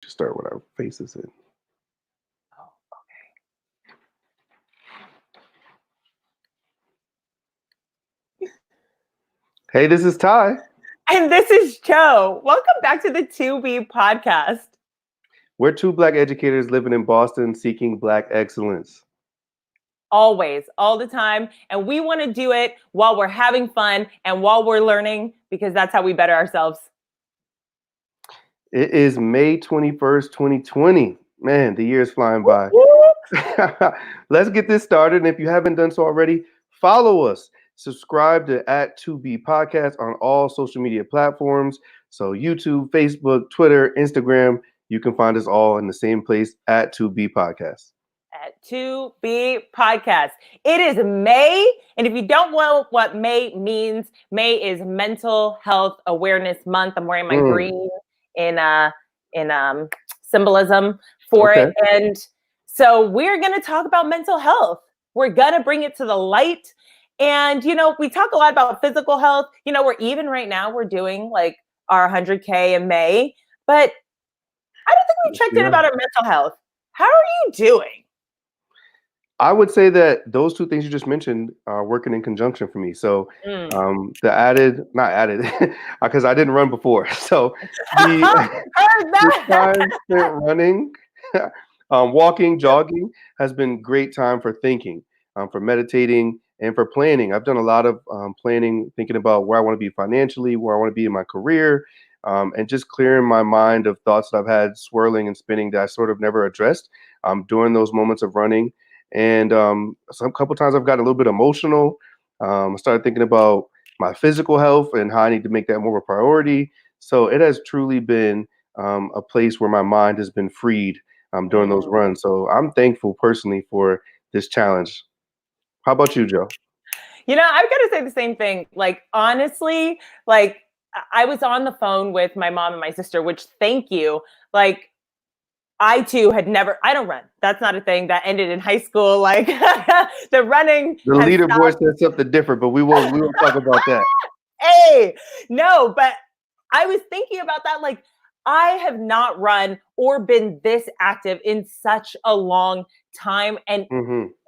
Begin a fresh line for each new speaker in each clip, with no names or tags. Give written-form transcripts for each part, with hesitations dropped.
Just start with our faces in.
Oh,
Hey, this is Ty.
and this is Joe. Welcome back to the 2B podcast.
We're two Black educators living in Boston seeking Black excellence.
Always, all the time. And we want to do it while we're having fun and while we're learning, because that's how we better ourselves.
It is May 21st, 2020. Man, the year is flying by. Let's get this started. And if you haven't done so already, follow us. Subscribe to @2B Podcast on all social media platforms. So YouTube, Facebook, Twitter, Instagram. You can find us all in the same place @2B Podcast.
At 2B podcast. It is May, and if you don't know what May means, May is Mental Health Awareness Month. I'm wearing my green in symbolism for it, and so we're going to talk about mental health. We're going to bring it to the light, and we talk a lot about physical health. We're even right now we're doing like our 100K in May, but I don't think we checked in about our mental health. How are you doing?
I would say that those two things you just mentioned are working in conjunction for me. So not added, because I didn't run before. So the time spent running, walking, jogging has been great time for thinking, for meditating, and for planning. I've done a lot of planning, thinking about where I want to be financially, where I want to be in my career, and just clearing my mind of thoughts that I've had swirling and spinning that I sort of never addressed during those moments of running. And some couple times I've gotten a little bit emotional. I started thinking about my physical health and how I need to make that more of a priority. So it has truly been a place where my mind has been freed during those runs. So I'm thankful personally for this challenge. How about you, Joe?
I've got to say the same thing. Like, honestly, like I was on the phone with my mom and my sister, which thank you. Like, I too had never, I don't run. That's not a thing that ended in high school. Like the running.
The leaderboard said something different, but we won't talk about that.
Hey, no, but I was thinking about that. Like, I have not run or been this active in such a long time. And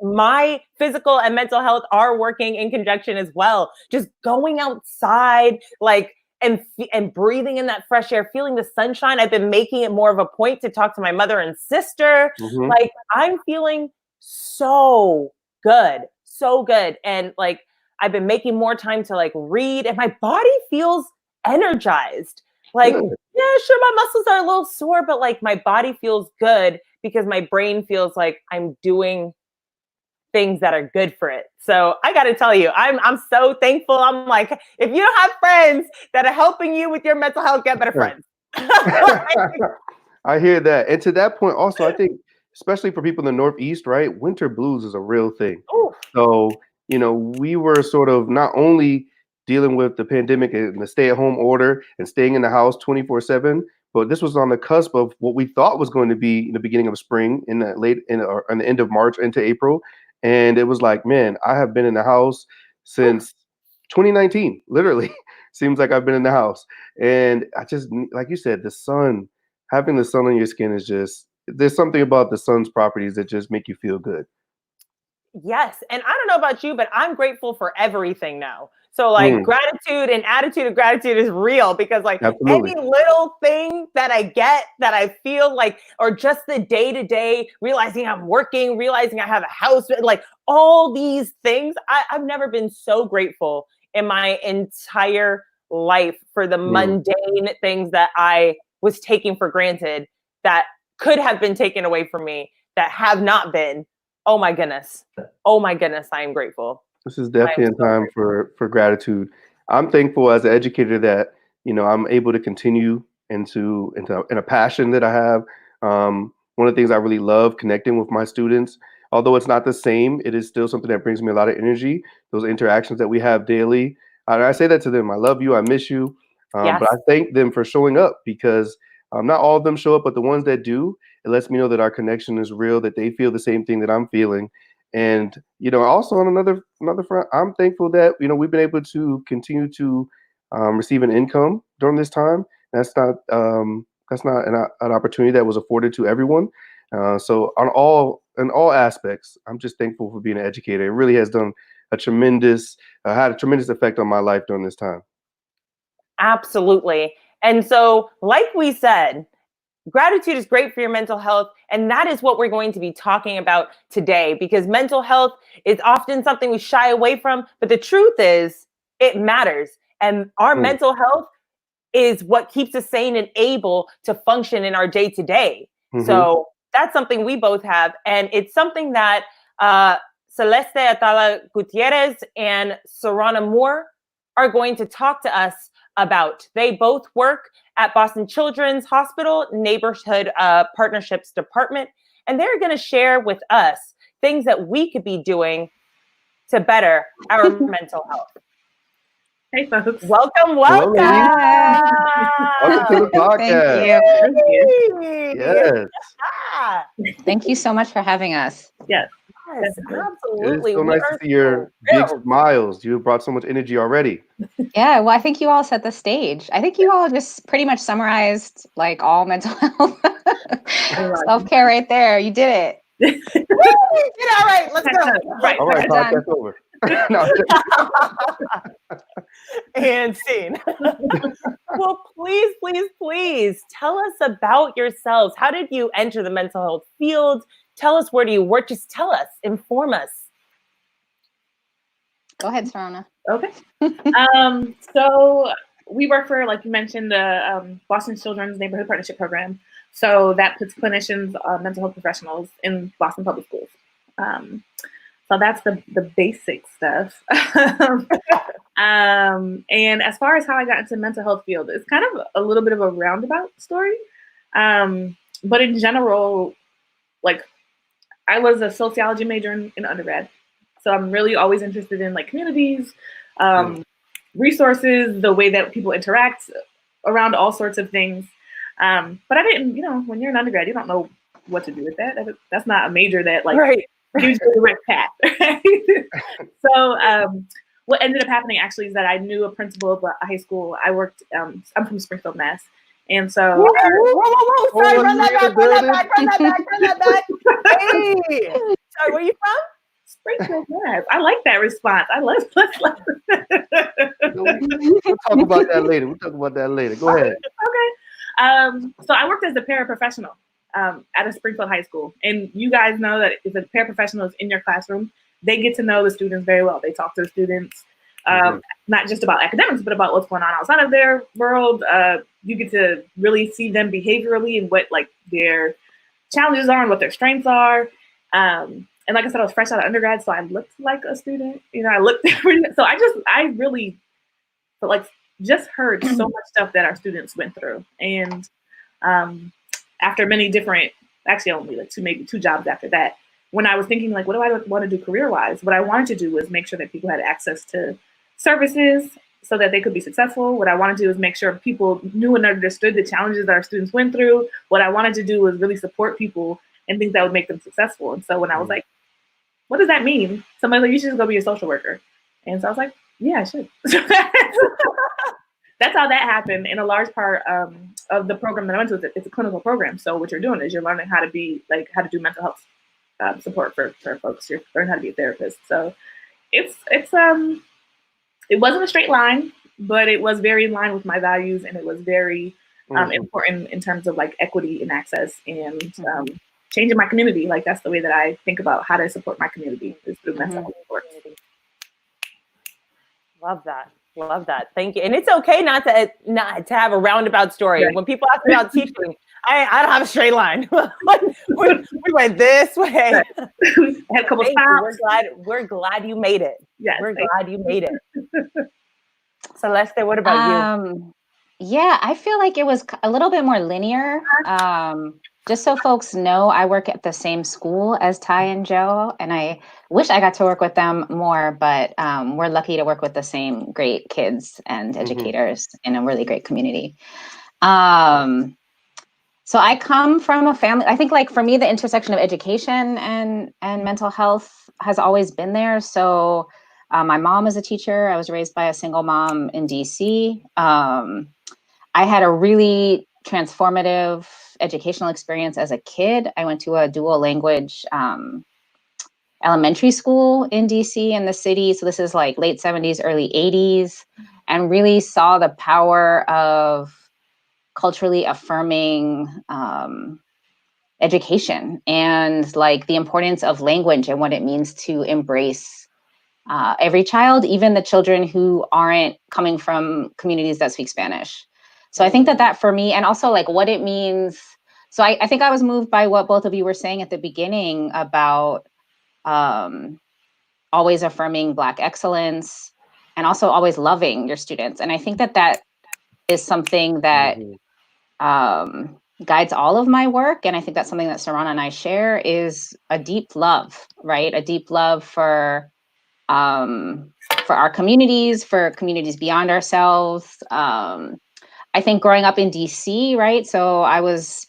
my physical and mental health are working in conjunction as well. Just going outside, like, and breathing in that fresh air, feeling the sunshine. I've been making it more of a point to talk to my mother and sister. Like, I'm feeling so good. And like, I've been making more time to like read, and my body feels energized. Like, yeah, sure, my muscles are a little sore, but like my body feels good because my brain feels like I'm doing things that are good for it. So I got to tell you, I'm so thankful. I'm like, if you don't have friends that are helping you with your mental health, get better friends.
I hear that. And to that point also, I think, especially for people in the Northeast, right? Winter blues is a real thing.
Ooh.
So, we were sort of not only dealing with the pandemic and the stay-at-home order and staying in the house 24/7, but this was on the cusp of what we thought was going to be in the beginning of spring, in the end of March into April. And it was like, man, I have been in the house since 2019, literally. Seems like I've been in the house. And I just, like you said, having the sun on your skin is just, there's something about the sun's properties that just make you feel good.
Yes. And I don't know about you, but I'm grateful for everything now. So like gratitude and attitude of gratitude is real, because like
Absolutely.
any little thing that I get that I feel like, or just the day to day, realizing I'm working, realizing I have a house, like all these things, I've never been so grateful in my entire life for the mundane things that I was taking for granted that could have been taken away from me, that have not been. Oh my goodness, I am grateful.
This is definitely a time for gratitude. I'm thankful as an educator that, I'm able to continue into a passion that I have. One of the things I really love, connecting with my students. Although it's not the same, it is still something that brings me a lot of energy. Those interactions that we have daily. And I say that to them. I love you. I miss you.
Yes.
But I thank them for showing up, because not all of them show up, but the ones that do, it lets me know that our connection is real, that they feel the same thing that I'm feeling. And, also on another front, I'm thankful that, we've been able to continue to receive an income during this time. That's not an opportunity that was afforded to everyone. So in all aspects, I'm just thankful for being an educator. It really has done had a tremendous effect on my life during this time.
Absolutely. And so, like we said, gratitude is great for your mental health. And that is what we're going to be talking about today, because mental health is often something we shy away from. But the truth is, it matters. And our mental health is what keeps us sane and able to function in our day to day. So that's something we both have. And it's something that Celeste Atallah-Gutiérrez and Sarauna Moore are going to talk to us about. They both work at Boston Children's Hospital Neighborhood Partnerships Department, and they're going to share with us things that we could be doing to better our mental health.
Hey, folks.
Welcome.
Welcome to the podcast.
Thank you.
Yes.
Thank you so much for having us.
Yes.
Yes, absolutely.
It's so nice to see your big smiles. You brought so much energy already.
Yeah, well, I think you all set the stage. I think you all just pretty much summarized like all mental health self-care right there. You did it.
You did all right. Let's go.
Right.
All right, podcast over. No.
And scene. Well, please tell us about yourselves. How did you enter the mental health field? Tell us, where do you work? Just tell us, inform us.
Go ahead, Sarauna.
Okay. So we work for, like you mentioned, the Boston Children's Neighborhood Partnership Program. So that puts clinicians, mental health professionals in Boston public schools. So that's the basic stuff. And as far as how I got into the mental health field, it's kind of a little bit of a roundabout story. But in general, like, I was a sociology major in undergrad. So I'm really always interested in like communities, resources, the way that people interact around all sorts of things. But I didn't, when you're an undergrad, you don't know what to do with that. That's not a major that like gives you the direct path. Right? So what ended up happening actually is that I knew a principal of a high school. I worked, I'm from Springfield, Mass. And so,
whoa, sorry, run that back. Hey, sorry, where you from?
Springfield, Mass. I like that response.
We'll talk about that later. Go ahead.
Okay. So I worked as a paraprofessional at a Springfield high school. And you guys know that if a paraprofessional is in your classroom, they get to know the students very well. They talk to the students, not just about academics, but about what's going on outside of their world. You get to really see them behaviorally and what like their challenges are and what their strengths are. And like I said, I was fresh out of undergrad, so I looked like a student. So I really just heard so much stuff that our students went through. And after many different, actually only like maybe two jobs after that, when I was thinking like, what do I want to do career-wise? What I wanted to do was make sure that people had access to services so that they could be successful. What I wanted to do was make sure people knew and understood the challenges that our students went through. What I wanted to do was really support people and things that would make them successful. And so when I was like, what does that mean? Somebody's like, you should just go be a social worker. And so I was like, yeah, I should. That's how that happened. In a large part of the program that I went to, it's a clinical program. So what you're doing is you're learning how to do mental health support for folks. You're learning how to be a therapist. So it wasn't a straight line, but it was very in line with my values, and it was very important in terms of like equity and access and changing my community. Like that's the way that I think about how to support my community is through mental health support.
Love that. Thank you. And it's okay not to have a roundabout story. Right. When people ask me about teaching, I don't have a straight line. we went this way.
Had a couple stops.
We're glad you made it.
Yes,
we're glad you made it. Celeste, what about you?
Yeah, I feel like it was a little bit more linear. Just so folks know, I work at the same school as Ty and Joe, and I wish I got to work with them more, but we're lucky to work with the same great kids and educators in a really great community. So I come from a family, I think like for me, the intersection of education and mental health has always been there. So my mom is a teacher. I was raised by a single mom in DC. I had a really transformative educational experience as a kid. I went to a dual language elementary school in DC in the city. So this is like late 70s, early 80s, and really saw the power of culturally affirming education and like the importance of language and what it means to embrace every child, even the children who aren't coming from communities that speak Spanish. So I think that for me, and also like what it means. So I think I was moved by what both of you were saying at the beginning about always affirming Black excellence and also always loving your students. And I think that is something that guides all of my work. And I think that's something that Sarauna and I share, is a deep love, right? A deep love for our communities, for communities beyond ourselves. I think growing up in DC, right? So I was,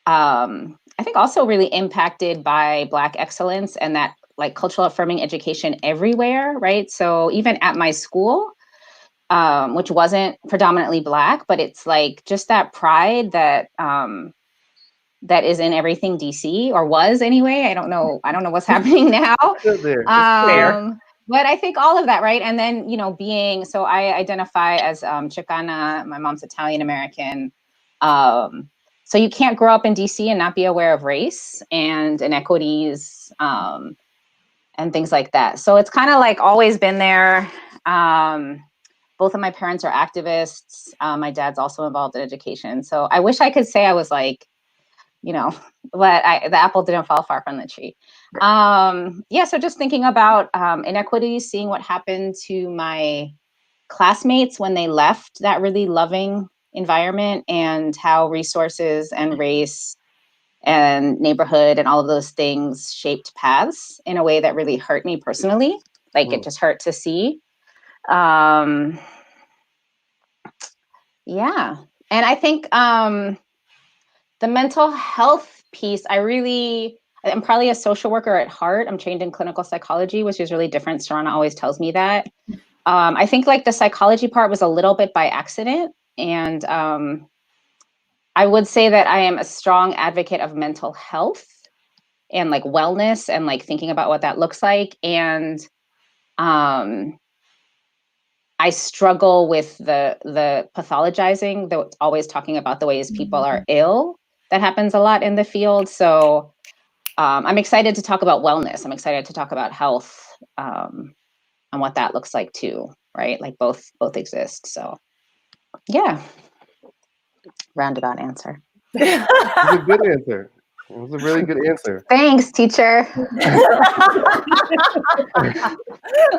I think also really impacted by Black excellence and that like cultural affirming education everywhere, right? So even at my school, which wasn't predominantly Black, but it's like just that pride that that is in everything DC, or was anyway. I don't know what's happening now.
Still there.
But I think all of that, right? And then, you know, so I identify as Chicana, my mom's Italian American. So you can't grow up in DC and not be aware of race and inequities and things like that. So it's kind of like always been there. Both of my parents are activists. My dad's also involved in education. So I wish I could say I was like, you know, but the apple didn't fall far from the tree. Yeah, so just thinking about inequities, seeing what happened to my classmates when they left that really loving environment, and how resources and race and neighborhood and all of those things shaped paths in a way that really hurt me personally. Like it just hurt to see. Yeah. And I think the mental health piece, I'm probably a social worker at heart. I'm trained in clinical psychology, which is really different. Sarauna always tells me that. I think like the psychology part was a little bit by accident. And I would say that I am a strong advocate of mental health and like wellness and like thinking about what that looks like. And I struggle with the pathologizing, always talking about the ways people are ill. That happens a lot in the field. So I'm excited to talk about wellness. I'm excited to talk about health and what that looks like too, right? Like both exist. So yeah, roundabout answer.
It was a good answer. It was a really good answer.
Thanks, teacher.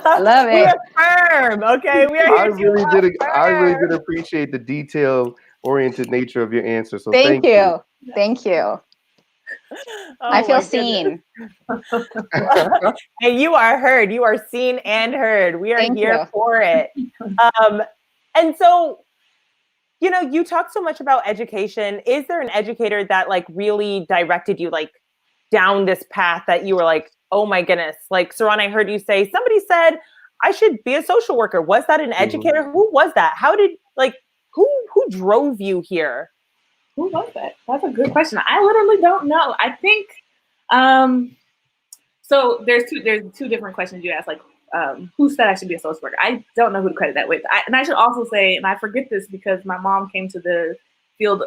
I love it.
We affirm, okay? We are
I really did appreciate the detail-oriented nature of your answer. So thank you.
Thank you.
Oh,
I feel seen.
And you are heard. You are seen and heard. We are here for it. And so, you know, you talk so much about education. Is there an educator that like really directed you like down this path that you were like, oh my goodness, like Sarauna, I heard you say, somebody said I should be a social worker. Was that an educator? Who was that? How did who drove you here?
Who was that? That's a good question. I literally don't know. I think so there's two different questions you asked, like who said I should be a social worker? I don't know who to credit that with. And I should also say, and I forget this because my mom came to the field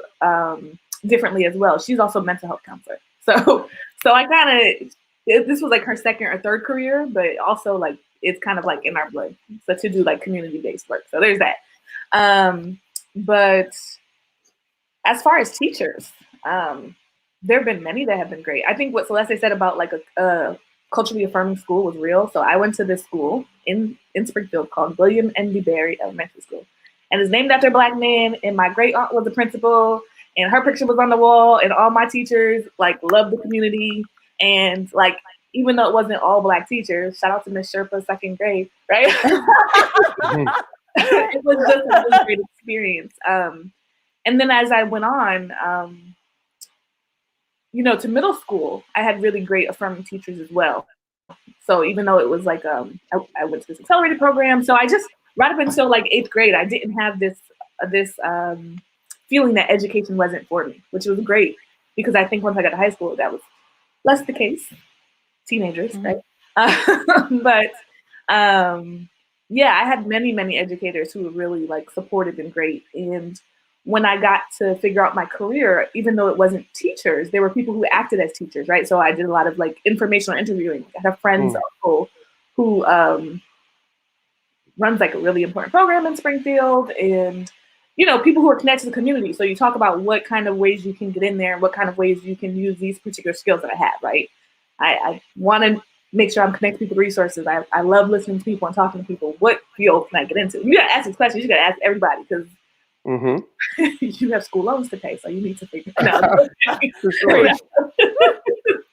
differently as well. She's also a mental health counselor. So I kind of, this was like her second or third career, but also like it's kind of like in our blood. So to do like community-based work. So there's that. But as far as teachers, there have been many that have been great. I think what Celeste said about like a culturally affirming school was real. So I went to this school in Springfield called William N. D. Berry Elementary School. And it's named after a Black man. And my great aunt was the principal. And her picture was on the wall. And all my teachers like loved the community. And like, even though it wasn't all Black teachers, shout out to Miss Sherpa, second grade, right? It was just a really great experience. And then as I went on, you know, to middle school, I had really great affirming teachers as well. So even though it was like, I went to this accelerated program. So I just, right up until like 8th grade, I didn't have this feeling that education wasn't for me, which was great because I think once I got to high school, that was less the case. Teenagers, right? But yeah, I had many educators who were really like supportive and great. And when I got to figure out my career, even though it wasn't teachers, there were people who acted as teachers, right? So I did a lot of like informational interviewing. I have friends also who runs like a really important program in Springfield, and you know, people who are connected to the community. So you talk about what kind of ways you can get in there and what kind of ways you can use these particular skills that I have, right? I want to make sure I'm connecting people to resources. I love listening to people and talking to people. What field can I get into? You got to ask these questions. You got to ask everybody because you have school loans to pay, so you need to figure it out.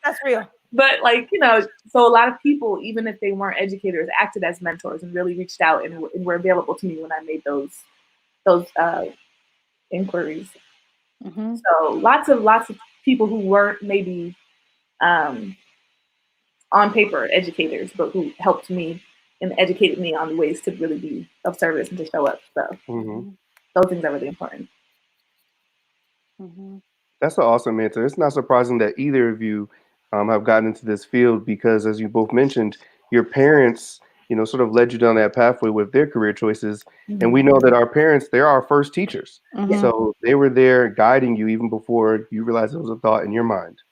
That's real.
But like, you know, so a lot of people, even if they weren't educators, acted as mentors and really reached out and were available to me when I made those inquiries. So lots of people who weren't maybe on paper educators, but who helped me and educated me on the ways to really be of service and to show up. So those things are really important.
That's an awesome answer. It's not surprising that either of you have gotten into this field because, as you both mentioned, your parents, you know, sort of led you down that pathway with their career choices. And we know that our parents, they're our first teachers. So they were there guiding you even before you realized it was a thought in your mind.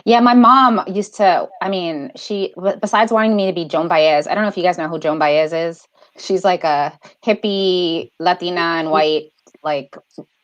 Yeah, my mom used to, I mean, she, besides wanting me to be Joan Baez, I don't know if you guys know who Joan Baez is. She's like a hippie, Latina and white, like,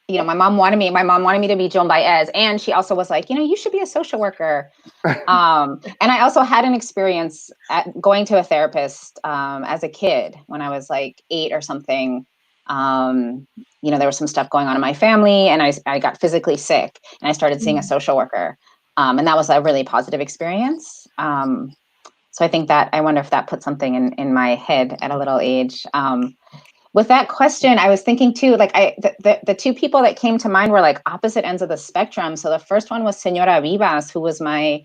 you know, my mom wanted me to be Joan Baez. And she also was like, you know, you should be a social worker. And I also had an experience at going to a therapist as a kid when I was like 8 or something. You know, there was some stuff going on in my family and I got physically sick and I started seeing a social worker. And that was a really positive experience. So I think that, I wonder if that put something in my head at a little age. With that question, I was thinking too, like the two people that came to mind were like opposite ends of the spectrum. So the first one was Senora Vivas, who was my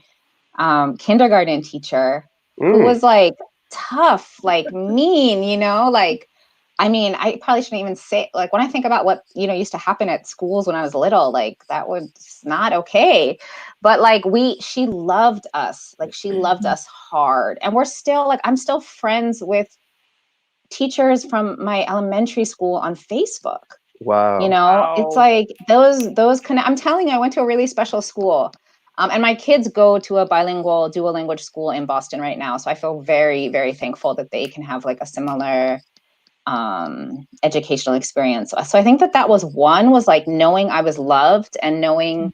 kindergarten teacher, who was like tough, like mean, you know, like, I mean, I probably shouldn't even say, like, when I think about what, you know, used to happen at schools when I was little, like that was not okay. But like she loved us, like she loved us hard. And we're still like, I'm still friends with teachers from my elementary school on Facebook.
Wow.
You know, it's like I'm telling you, I went to a really special school. And my kids go to a bilingual dual language school in Boston right now. So I feel very, very thankful that they can have like a similar educational experience. So I think that was one, was like knowing I was loved and knowing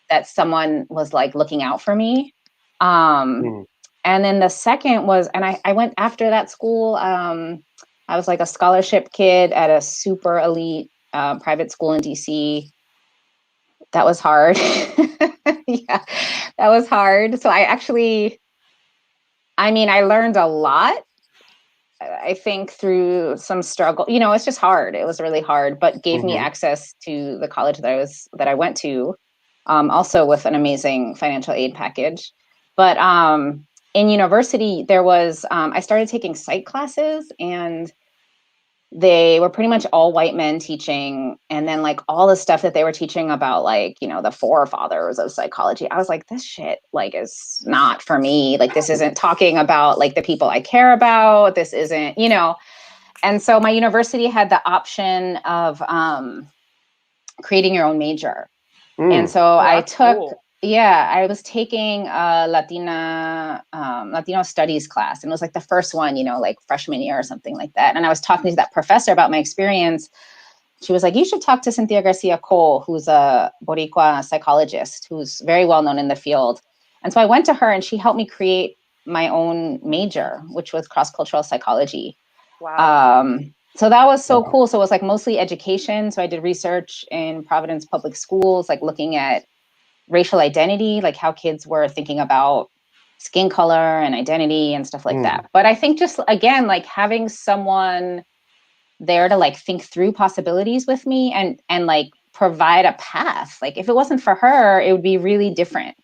that someone was like looking out for me. And then the second was, and I went after that school. I was like a scholarship kid at a super elite private school in DC. That was hard. Yeah, that was hard. So I learned a lot. I think through some struggle, you know, it's just hard. It was really hard, but gave me access to the college that I went to, also with an amazing financial aid package. But in university, there was, I started taking psych classes and they were pretty much all white men teaching. And then like all the stuff that they were teaching about, like, you know, the forefathers of psychology, I was like, this shit like is not for me. Like, this isn't talking about like the people I care about. This isn't, you know. And so my university had the option of creating your own major. And so I took, I was taking a Latino studies class, and it was like the first one, you know, like freshman year or something like that. And I was talking to that professor about my experience. She was like, you should talk to Cynthia Garcia Cole, who's a Boricua psychologist, who's very well known in the field. And so I went to her and she helped me create my own major, which was cross-cultural psychology.
Wow.
So that was so cool. So it was like mostly education. So I did research in Providence public schools, like looking at racial identity, like how kids were thinking about skin color and identity and stuff like that. But I think just, again, like having someone there to like think through possibilities with me and like provide a path. Like if it wasn't for her, it would be really different.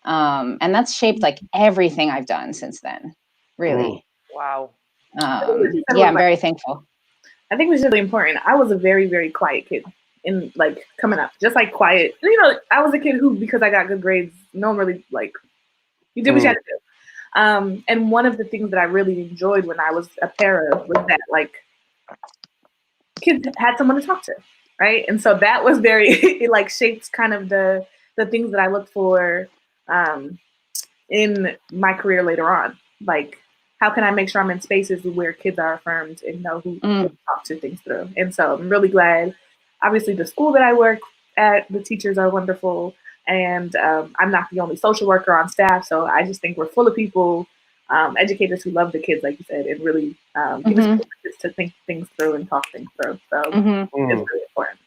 And that's shaped like everything I've done since then, really.
Wow.
Yeah, I'm very thankful.
I think it was really important. I was a very, very quiet kid in like coming up, just like quiet. You know, I was a kid who, because I got good grades, no one really like, you did what you had to do. And one of the things that I really enjoyed when I was a para was that like kids had someone to talk to, right? And so that was very, it like shaped kind of the things that I looked for in my career later on. Like, how can I make sure I'm in spaces where kids are affirmed and know who to talk to things through? And so I'm really glad. Obviously, the school that I work at, the teachers are wonderful. And I'm not the only social worker on staff. So I just think we're full of people, educators who love the kids, like you said, and really give us to think things through and talk things through. So it's really important.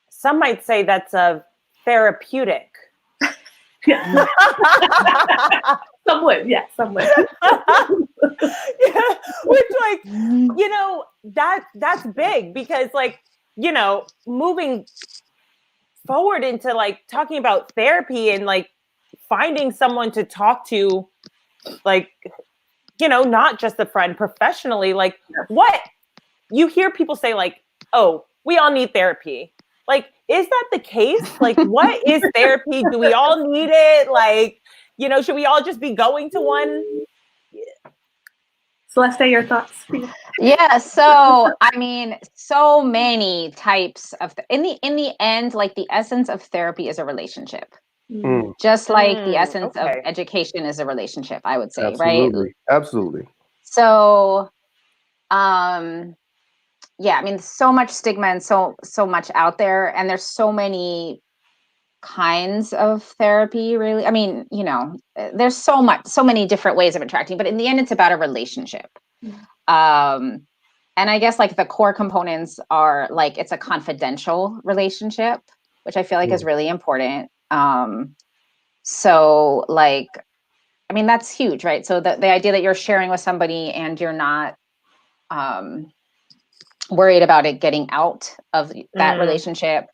Some might say that's a therapeutic.
Yeah. Some would, yeah, some would.
Yeah, which, like, you know, that's big because, like, you know, moving forward into like talking about therapy and like finding someone to talk to, like, you know, not just a friend, professionally, like, what you hear people say, like, oh, we all need therapy. Like, is that the case? Like, what is therapy? Do we all need it? Like, you know, should we all just be going to one?
Celeste, your thoughts?
Yeah, so I mean, so many types of in the end, like the essence of therapy is a relationship. Just like the essence of education is a relationship, I would say, right?
Absolutely.
So yeah, I mean, so much stigma and so much out there, and there's so many kinds of therapy, really. I mean, you know, there's so many different ways of interacting, but in the end, it's about a relationship. And I guess like the core components are like it's a confidential relationship, which I feel like is really important. So like, I mean, that's huge, right? So the idea that you're sharing with somebody and you're not worried about it getting out of that relationship.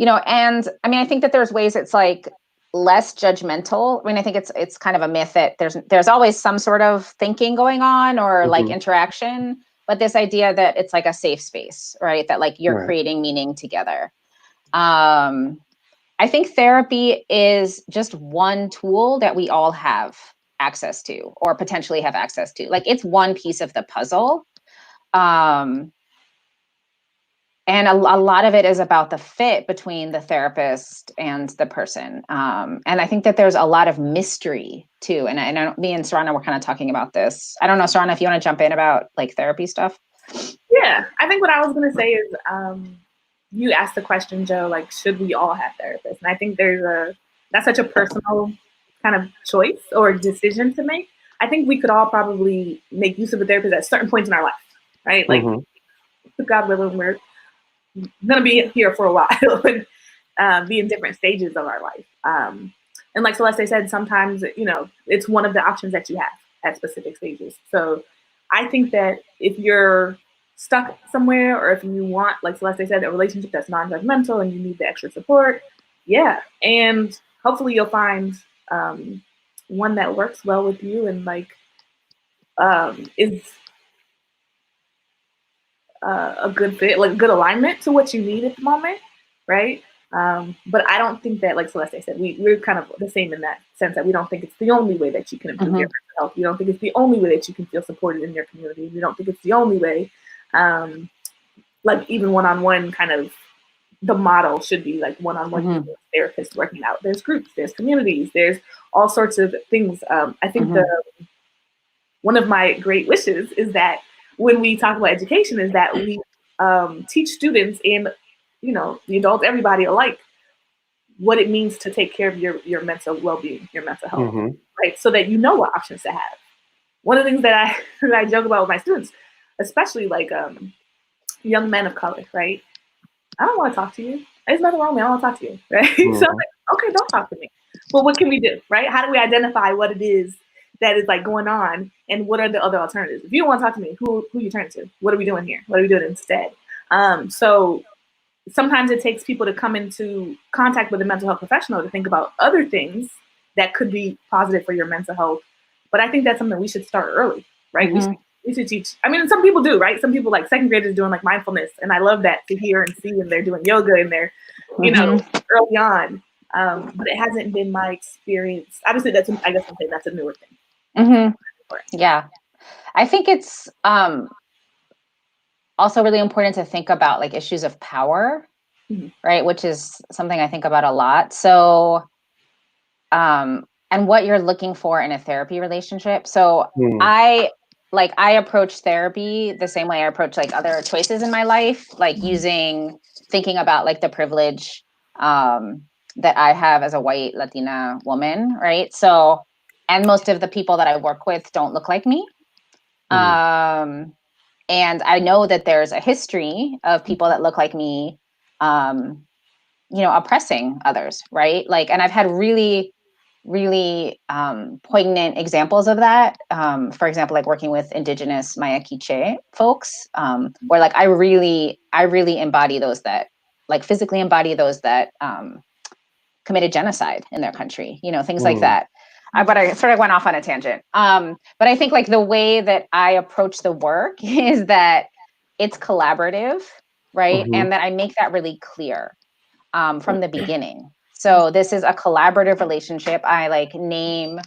You know, and I mean, I think that there's ways it's like less judgmental. I mean, I think it's kind of a myth that there's always some sort of thinking going on or like interaction, but this idea that it's like a safe space, right? That like you're creating meaning together. I think therapy is just one tool that we all have access to or potentially have access to. Like it's one piece of the puzzle. And a lot of it is about the fit between the therapist and the person. And I think that there's a lot of mystery too. And I know me and Sarauna were kind of talking about this. I don't know, Sarauna, if you want to jump in about like therapy stuff.
Yeah, I think what I was going to say is you asked the question, Joe, like, should we all have therapists? And I think that's such a personal kind of choice or decision to make. I think we could all probably make use of a therapist at certain points in our life, right? Like, God willing, we're going to be here for a while and be in different stages of our life. And like Celeste said, sometimes, you know, it's one of the options that you have at specific stages. So I think that if you're stuck somewhere or if you want, like Celeste said, a relationship that's non-judgmental and you need the extra support, yeah. And hopefully you'll find one that works well with you and like is a good fit, like good alignment to what you need at the moment, right? But I don't think that, like Celeste said, we're kind of the same in that sense that we don't think it's the only way that you can improve your mental health. You don't think it's the only way that you can feel supported in your community. You don't think it's the only way, like even one-on-one kind of the model should be like one-on-one therapists working out. There's groups, there's communities, there's all sorts of things. I think one of my great wishes is that when we talk about education is that we teach students and, you know, the adults, everybody alike, what it means to take care of your mental well-being, your mental health, right? So that you know what options to have. One of the things that I joke about with my students, especially like young men of color, right? I don't want to talk to you. There's nothing wrong with me. I don't want to talk to you, right? So I'm like, okay, don't talk to me. But what can we do, right? How do we identify what it is that is like going on and what are the other alternatives? If you don't want to talk to me, who you turn to? What are we doing here? What are we doing instead? So sometimes it takes people to come into contact with a mental health professional to think about other things that could be positive for your mental health. But I think that's something we should start early, right? We should We should teach. I mean, some people do, right? Some people, like second graders, doing like mindfulness, and I love that to hear and see. And they're doing yoga, and they're, you know, early on. But it hasn't been my experience. Obviously, I guess I'm saying that's a newer thing.
Yeah, I think it's also really important to think about like issues of power, right? Which is something I think about a lot. So, and what you're looking for in a therapy relationship. So I approach therapy the same way I approach like other choices in my life, like thinking about like the privilege that I have as a white Latina woman, right? So, and most of the people that I work with don't look like me. And I know that there's a history of people that look like me, you know, oppressing others, right? Like, and I've had really poignant examples of that. For example, like working with Indigenous Maya Quiche folks, where like I really embody those that, like physically embody those that committed genocide in their country, you know, things like that. But I sort of went off on a tangent. But I think like the way that I approach the work is that it's collaborative, right? And that I make that really clear from the beginning. So this is a collaborative relationship. I like name,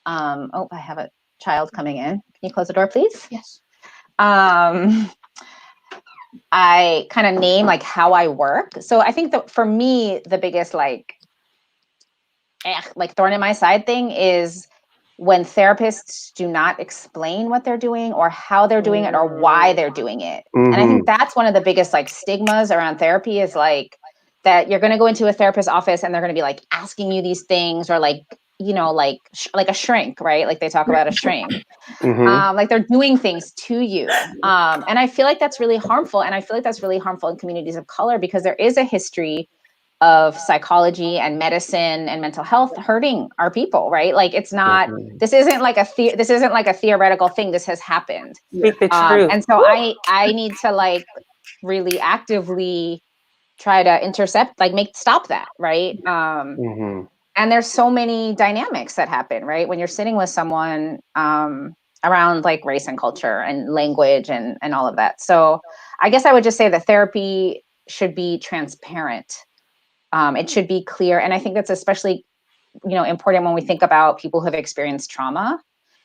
oh, I have a child coming in. Can you close the door, please?
Yes.
I kind of name like how I work. So I think that for me, the biggest like thorn in my side thing is when therapists do not explain what they're doing or how they're doing it or why they're doing it. And I think that's one of the biggest like stigmas around therapy is like that you're going to go into a therapist's office and they're going to be like asking you these things or like, you know, like a shrink, right? Like they talk about a shrink, like they're doing things to you. And I feel like that's really harmful. And I feel like that's really harmful in communities of color because there is a history of psychology and medicine and mental health hurting our people, right? Like it's not, this isn't like a theoretical thing. This has happened.
Speak the truth.
And so I need to like really actively try to intercept, like stop that, right? And there's so many dynamics that happen, right? When you're sitting with someone around like race and culture and language and all of that. So I guess I would just say that therapy should be transparent. It should be clear. And I think that's especially, you know, important when we think about people who have experienced trauma,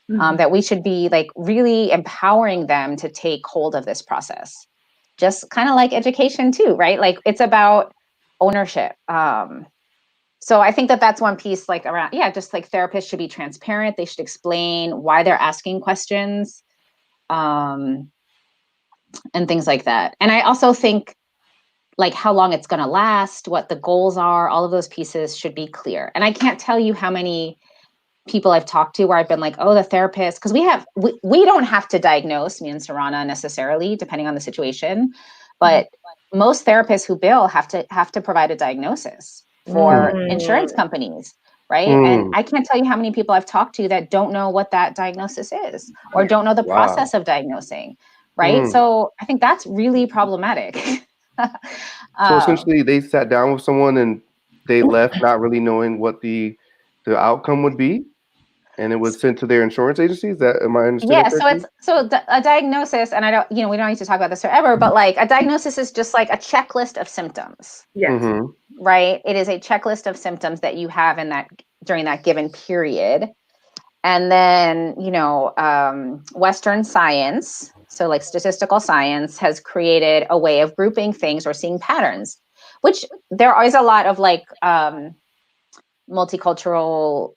that we should be like really empowering them to take hold of this process. Just kind of like education too, right? Like it's about ownership. So I think that that's one piece like around, just like therapists should be transparent. They should explain why they're asking questions, and things like that. And I also think like how long it's going to last, what the goals are, all of those pieces should be clear. And I can't tell you how many people I've talked to where I've been like, oh, the therapist, because we don't have to diagnose, me and Sarauna necessarily, depending on the situation. But most therapists who bill have to provide a diagnosis for insurance companies, right? And I can't tell you how many people I've talked to that don't know what that diagnosis is or don't know the process of diagnosing, right? So I think that's really problematic.
So essentially, they sat down with someone and they left not really knowing what the outcome would be, and it was sent to their insurance agencies. Am I understanding correctly?
So a diagnosis, and I don't, you know, we don't need to talk about this forever, but like a diagnosis is just like a checklist of symptoms.
Yes.
Right. It is a checklist of symptoms that you have during that given period. And then, you know, Western science, so like statistical science, has created a way of grouping things or seeing patterns, which there is a lot of like multicultural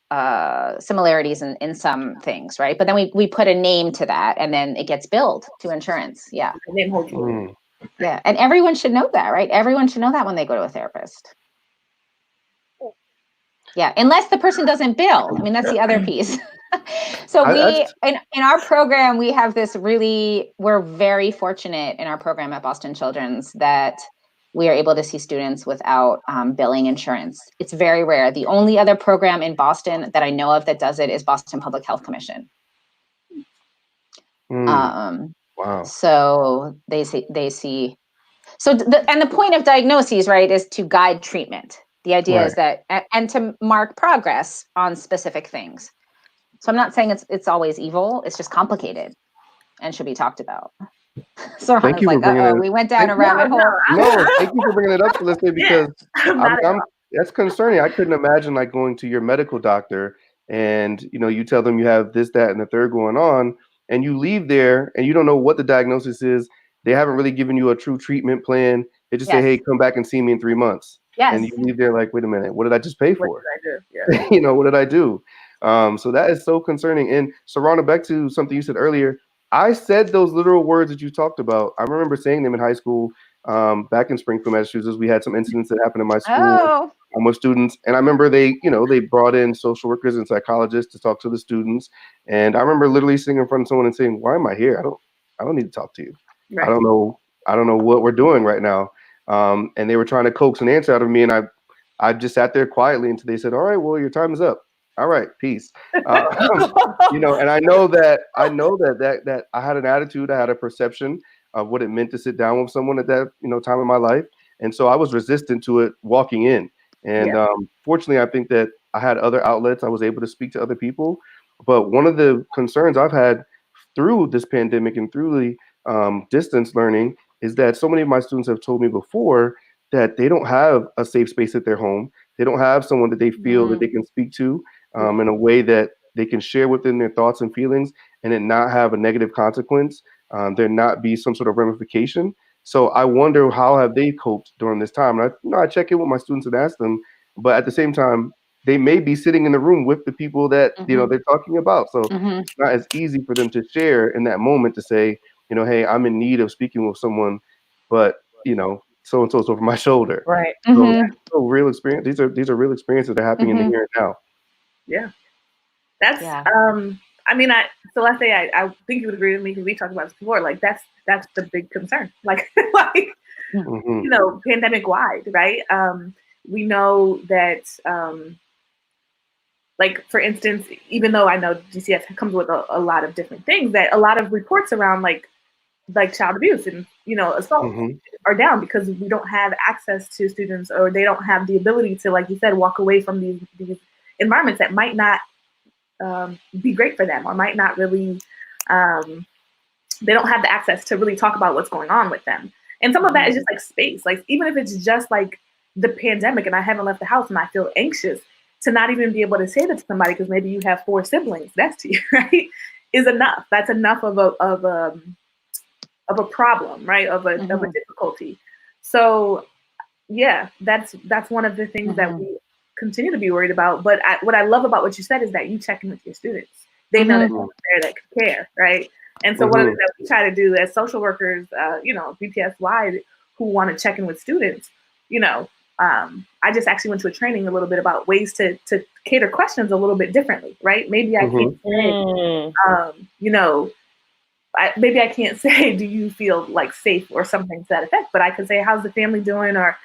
similarities in some things, right? But then we put a name to that and then it gets billed to insurance. Yeah. Yeah. And everyone should know that, right? Everyone should know that when they go to a therapist. Yeah, unless the person doesn't bill. I mean, that's the other piece. So in our program, we have this we're very fortunate in our program at Boston Children's that we are able to see students without billing insurance. It's very rare. The only other program in Boston that I know of that does it is Boston Public Health Commission. Wow. So they see. So the point of diagnoses, right, is to guide treatment. The idea is that, and to mark progress on specific things. So I'm not saying it's always evil. It's just complicated. and should be talked about. So
Thank
Hannah's
you for
like,
bringing
uh-oh,
it.
we went down a
No,
rabbit hole.
No, thank you for bringing it up, Celeste,
Yeah,
because
not at
I'm
all.
that's concerning. I couldn't imagine like going to your medical doctor and you tell them you have this, that, and the third going on, and you leave there and you don't know what the diagnosis is. They haven't really given you a true treatment plan. They just say,
Yes.
"Hey, come back and see me in 3 months." And
Yes.
you leave there like, "Wait a minute, what did I just pay
What
for?
did I do? Yeah.
What did I do?" So that is so concerning. And Sarauna, back to something you said earlier. I said those literal words that you talked about. I remember saying them in high school. Back in Springfield, Massachusetts, we had some incidents that happened in my school
Oh.
with students, and I remember they brought in social workers and psychologists to talk to the students. And I remember literally sitting in front of someone and saying, "Why am I here? I don't need to talk to you. I
Right.
don't know. I don't know what we're doing right now." And they were trying to coax an answer out of me, and I just sat there quietly until they said, "All right, well, your time is up. All right, peace." And I know that I had an attitude, I had a perception of what it meant to sit down with someone at that time in my life, and so I was resistant to it walking in. And
Yeah.
fortunately, I think that I had other outlets. I was able to speak to other people. But one of the concerns I've had through this pandemic and through the distance learning is that so many of my students have told me before that they don't have a safe space at their home. They don't have someone that they feel that they can speak to in a way that they can share within their thoughts and feelings and it not have a negative consequence. There not be some sort of ramification. So I wonder how have they coped during this time. And I check in with my students and ask them, but at the same time, they may be sitting in the room with the people that they're talking about. So it's not as easy for them to share in that moment to say, hey, I'm in need of speaking with someone, but so and so's over my shoulder.
Right.
So that's a real experience. These are real experiences that are happening in the here and now.
Yeah. That's
Yeah.
I mean, Celeste, I think you would agree with me because we talked about this before. Like that's the big concern. Like pandemic wide, right? We know that like for instance, even though I know DCS comes with a lot of different things, that a lot of reports around like child abuse and assault are down because we don't have access to students or they don't have the ability to, like you said, walk away from these environments that might not be great for them or might not really they don't have the access to really talk about what's going on with them. And some of that is just like space, like even if it's just like the pandemic and I haven't left the house and I feel anxious, to not even be able to say that to somebody because maybe you have 4 siblings next to you, right, is enough. That's enough of a problem, right, of a difficulty. So yeah, that's one of the things that we continue to be worried about. But what I love about what you said is that you check in with your students. They know that someone's there that can care, right? And so one of the things that we try to do as social workers, BPS wide, who want to check in with students, I just actually went to a training a little bit about ways to cater questions a little bit differently, right? Maybe I can't say, maybe I can't say, do you feel like safe or something to that effect? But I could say, how's the family doing? Or,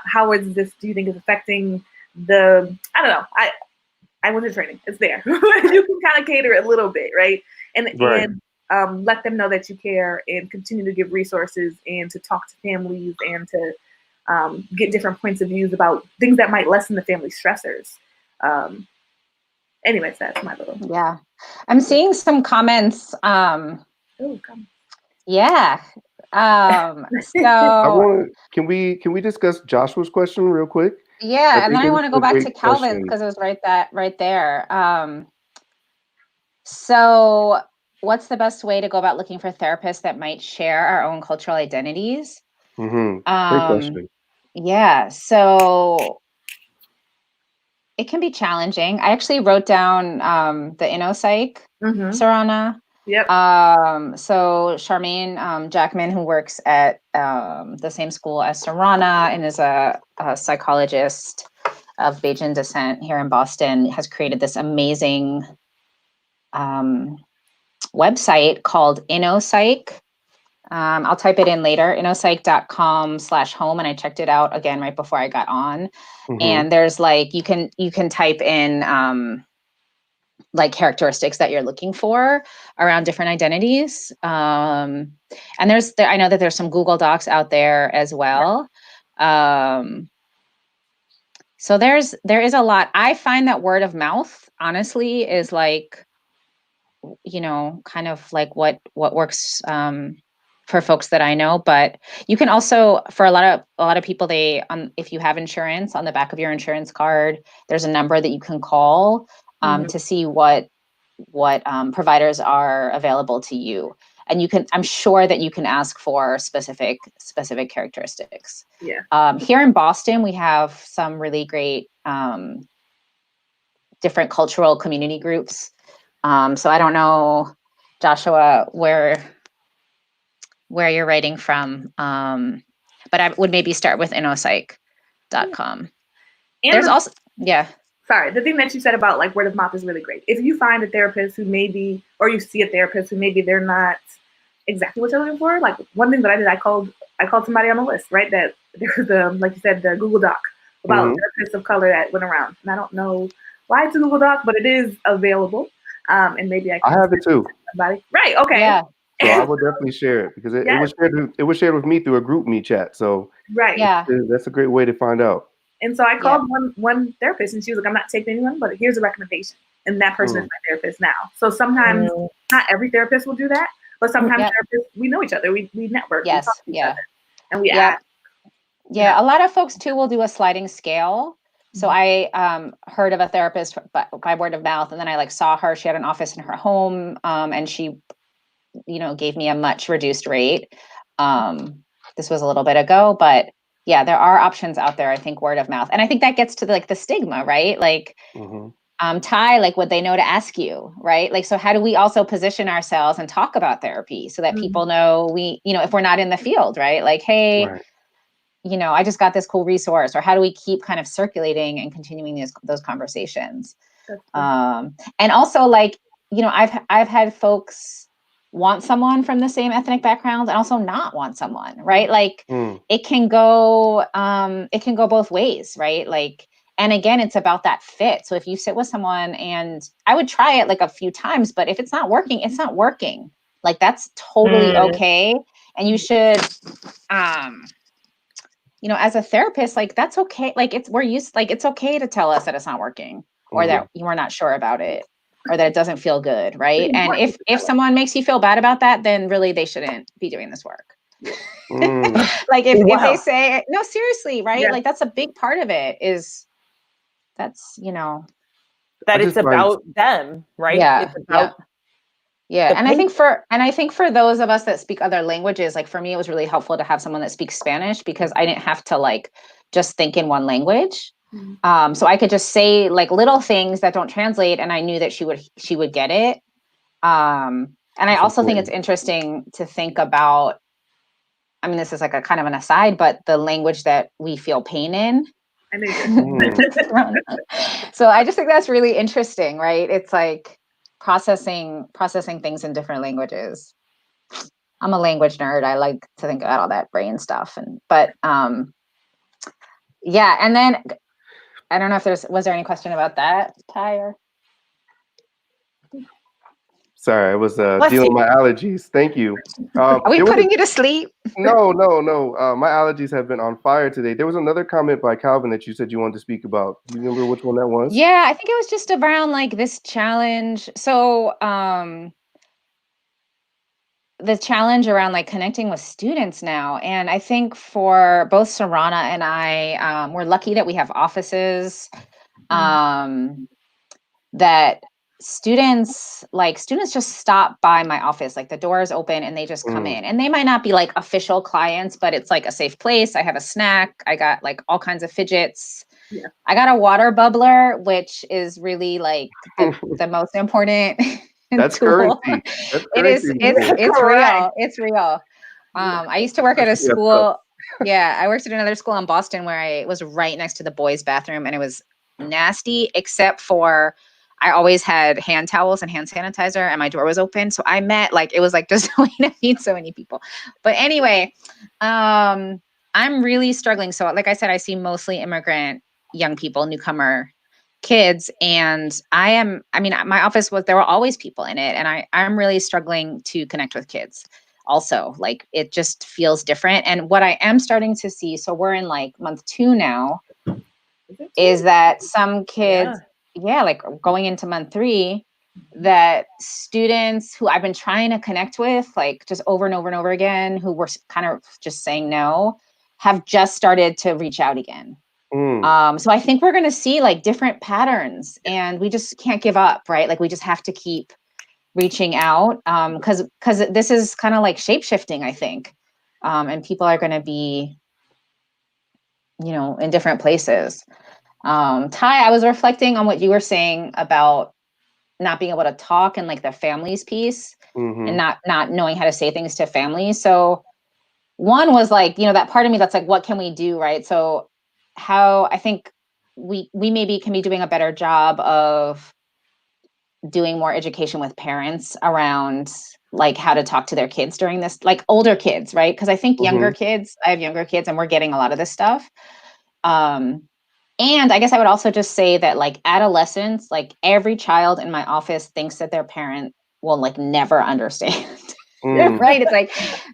how is this, do you think is affecting I don't know. I went to training. It's there. You can kind of cater it a little bit, right? And let them know that you care and continue to give resources and to talk to families and to get different points of views about things that might lessen the family stressors. Anyways, that's my little.
Yeah. I'm seeing some comments. Yeah. So
can we discuss Joshua's question real quick?
Yeah, and then I want to go back to Calvin's because it was right there. So what's the best way to go about looking for therapists that might share our own cultural identities?
Great question.
Yeah, so it can be challenging. I actually wrote down the InnoPsych, Sarauna.
Yep.
So Charmaine Jackman, who works at the same school as Sarauna and is a psychologist of Bajan descent here in Boston, has created this amazing website called InnoPsych. I'll type it in later, innopsych.com/home. And I checked it out again right before I got on. And there's like, you can type in like characteristics that you're looking for around different identities. And I know that there's some Google Docs out there as well. So there is a lot. I find that word of mouth, honestly, is like you know, kind of like what works for folks that I know. But you can also, for a lot of people, they if you have insurance, on the back of your insurance card, there's a number that you can call to see what providers are available to you. And you can, I'm sure that you can ask for specific characteristics.
Yeah.
Here in Boston, we have some really great different cultural community groups. So I don't know, Joshua, where you're writing from, but I would maybe start with innopsych.com. There's also, yeah.
Sorry, the thing that you said about like word of mouth is really great. If you find a therapist who maybe, or you see a therapist who maybe they're not exactly what you're looking for, like one thing that I did, I called somebody on the list, right? That there was like you said, the Google Doc about therapists of color that went around. And I don't know why it's a Google Doc, but it is available. And maybe I
have it too.
Somebody. Right. Okay.
Yeah.
So I will definitely share it because it was shared with me through a group me chat. So
right.
Yeah.
That's a great way to find out.
And so I called one therapist and she was like, I'm not taking anyone, but here's a recommendation. And that person is my therapist now. So sometimes not every therapist will do that, but sometimes therapists, we know each other. We network.
Yes.
We talk to each other, and we ask.
Yeah. A lot of folks too will do a sliding scale. So I heard of a therapist by word of mouth, and then I like saw her. She had an office in her home, and she, you know, gave me a much reduced rate. This was a little bit ago, but yeah, there are options out there. I think word of mouth, and I think that gets to the stigma, right? Like, Ty, like, would they know to ask you, right? Like, so how do we also position ourselves and talk about therapy so that people know you know, if we're not in the field, right? Like, hey, you know, I just got this cool resource, or how do we keep kind of circulating and continuing those conversations? And also, like, you know, I've had folks want someone from the same ethnic backgrounds and also not want someone, right? Like it can go both ways, right? Like, and again, it's about that fit. So if you sit with someone, and I would try it like a few times, but if it's not working, it's not working. Like, that's totally okay. And you should, you know, as a therapist, like, that's okay. Like, it's okay to tell us that it's not working, or that you are not sure about it, or that it doesn't feel good, right? And if someone makes you feel bad about that, then really they shouldn't be doing this work. Like if they say, no, seriously, right? Like, that's a big part of it, is that's, you know,
that it's about them, right?
Yeah.
It's about
and I think for those of us that speak other languages, like for me, it was really helpful to have someone that speaks Spanish, because I didn't have to like just think in one language. So I could just say like little things that don't translate, and I knew that she would get it. And I also think it's interesting to think about, I mean, this is like a kind of an aside, but the language that we feel pain in. So I just think that's really interesting, right? It's like processing things in different languages. I'm a language nerd. I like to think about all that brain stuff. But yeah. And then I don't know if was there any question about that, Ty? Or?
Sorry, I was dealing with my allergies. Thank you.
Are we putting you to sleep?
No. My allergies have been on fire today. There was another comment by Calvin that you said you wanted to speak about. Do you remember which one that was?
Yeah, I think it was just around like this challenge. So the challenge around like connecting with students now. And I think for both Sarauna and I, we're lucky that we have offices that students just stop by my office. Like, the door is open and they just come in, and they might not be like official clients, but it's like a safe place. I have a snack. I got like all kinds of fidgets. Yeah. I got a water bubbler, which is really like the most important
That's
tool.
currency. That's
currency. It's real. It's real. I used to work at a school. Yeah, I worked at another school in Boston where I was right next to the boys' bathroom, and it was nasty, except for I always had hand towels and hand sanitizer, and my door was open. So I met, like, it was like just a way to meet so many people. But anyway, I'm really struggling. So like I said, I see mostly immigrant young people, newcomer kids. And my office there were always people in it. And I'm really struggling to connect with kids also. Like, it just feels different. And what I am starting to see, so we're in like month 2 now, is that some kids, like going into month 3, that students who I've been trying to connect with, like just over and over and over again, who were kind of just saying no, have just started to reach out again. So I think we're going to see like different patterns, and we just can't give up, right? Like we just have to keep reaching out, because this is kind of like shape shifting, I think, and people are going to be, you know, in different places. Ty, I was reflecting on what you were saying about not being able to talk and like the families piece, and not knowing how to say things to families. So one was like, you know, that part of me that's like, what can we do, right? So how I think we maybe can be doing a better job of doing more education with parents around like how to talk to their kids during this, like older kids, right? Because I think younger kids, I have younger kids, and we're getting a lot of this stuff. And I guess I would also just say that like adolescents, like every child in my office thinks that their parent will like never understand. Right? It's like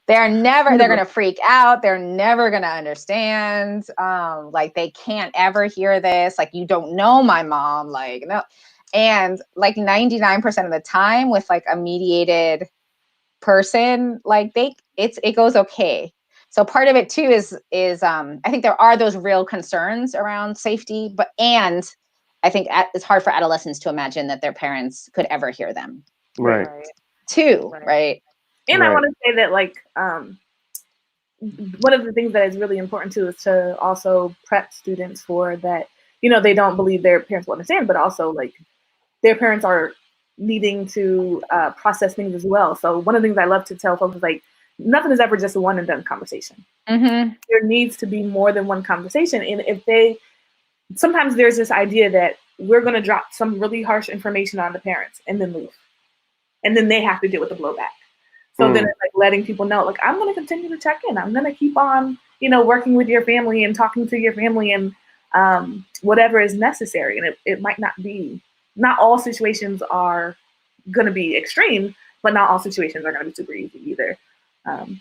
they're going to freak out. They're never going to understand. Like they can't ever hear this. Like, you don't know my mom. Like, no. And like 99% of the time with like a mediated person, like it goes okay. So part of it too is I think there are those real concerns around safety, and I think it's hard for adolescents to imagine that their parents could ever hear them.
Right.
Too, right?
And I want to say that like one of the things that is really important too is to also prep students for that, you know, they don't believe their parents will understand, but also like their parents are needing to process things as well. So one of the things I love to tell folks is like, nothing is ever just a one and done conversation. There needs to be more than one conversation. And sometimes there's this idea that we're going to drop some really harsh information on the parents and then leave. And then they have to deal with the blowback. So then it's like letting people know, like, I'm going to continue to check in. I'm going to keep on, you know, working with your family and talking to your family and whatever is necessary. And it might not all situations are going to be extreme, but not all situations are going to be super easy either.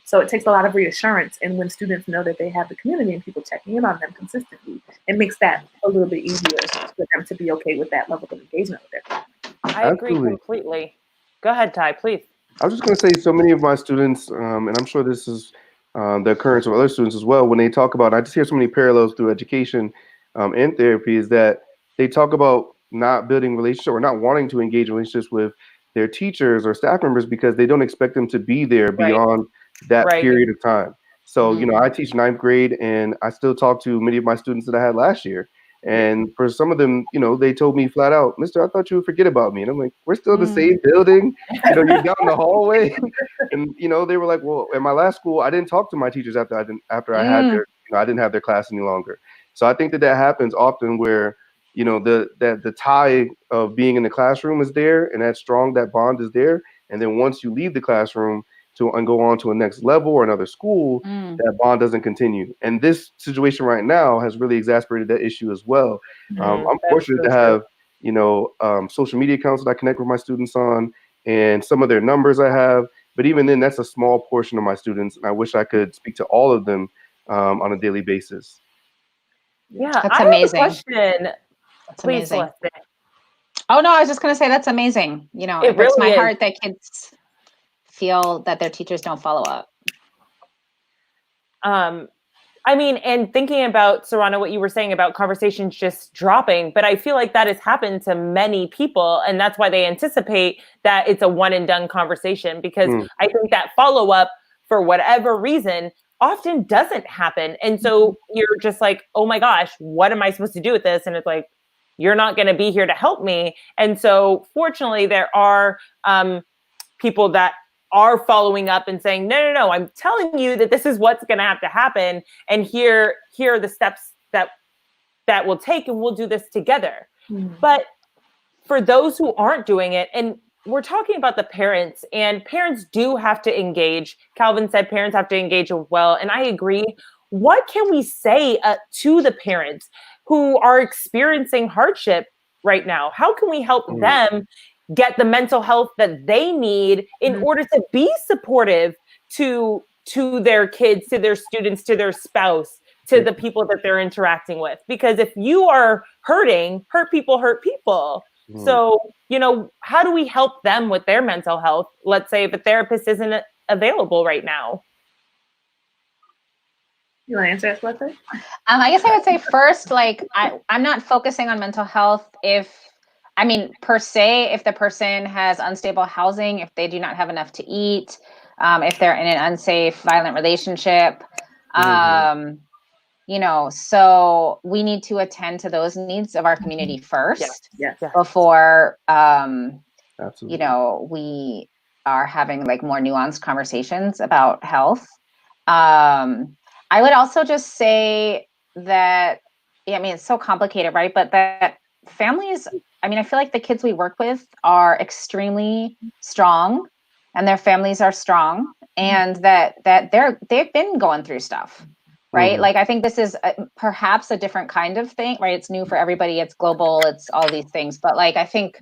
So it takes a lot of reassurance. And when students know that they have the community and people checking in on them consistently, it makes that a little bit easier for them to be okay with that level of engagement with their family.
I agree completely. Go ahead, Ty, please. I
was just going to say, so many of my students, and I'm sure this is the occurrence of other students as well, when they talk about, I just hear so many parallels through education and therapy, is that they talk about not building relationships or not wanting to engage in relationships with their teachers or staff members because they don't expect them to be there beyond that period of time. So, you know, I teach 9th grade and I still talk to many of my students that I had last year. And for some of them, you know, they told me flat out, "Mister, I thought you would forget about me." And I'm like, "We're still in the same building. You know, you're down the hallway." And, you know, they were like, "Well, at my last school, I didn't talk to my teachers after I had their, you know, I didn't have their class any longer." So I think that happens often where, you know, the tie of being in the classroom is there, and that bond is there. And then once you leave the classroom and go on to a next level or another school, that bond doesn't continue. And this situation right now has really exacerbated that issue as well. I'm fortunate to have, you know, social media accounts that I connect with my students on, and some of their numbers I have. But even then, that's a small portion of my students, and I wish I could speak to all of them on a daily basis.
Yeah,
that's amazing.
I have a question.
That's
Please,
amazing. Oh no, I was just going to say that's amazing. You know, it breaks my heart that kids feel that their teachers don't follow up.
I mean, and thinking about, Sarauna, what you were saying about conversations just dropping, but I feel like that has happened to many people, and that's why they anticipate that it's a one and done conversation, because I think that follow up, for whatever reason, often doesn't happen. And so you're just like, oh my gosh, what am I supposed to do with this? And it's like, you're not going to be here to help me. And so fortunately, there are people that are following up and saying, no, I'm telling you that this is what's going to have to happen. And here are the steps that we'll take, and we'll do this together. But for those who aren't doing it, and we're talking about the parents, and parents do have to engage. Calvin said parents have to engage as well. And I agree. What can we say to the parents who are experiencing hardship right now? How can we help them get the mental health that they need in order to be supportive to their kids, to their students, to their spouse, to the people that they're interacting with? Because if you are hurting, hurt people hurt people. So, how do we help them with their mental health? Let's say if a therapist isn't available right now.
You want to answer that, Celeste?
I guess I would say first, like, I'm not focusing on mental health per se, if the person has unstable housing, if they do not have enough to eat, if they're in an unsafe, violent relationship, so we need to attend to those needs of our community first before, we are having like more nuanced conversations about health. I would also just say that, it's so complicated, right? But that families, I feel like the kids we work with are extremely strong and their families are strong, and that they've been going through stuff, right? Like, I think this is perhaps a different kind of thing, right? It's new for everybody. It's global. It's all these things. But like, I think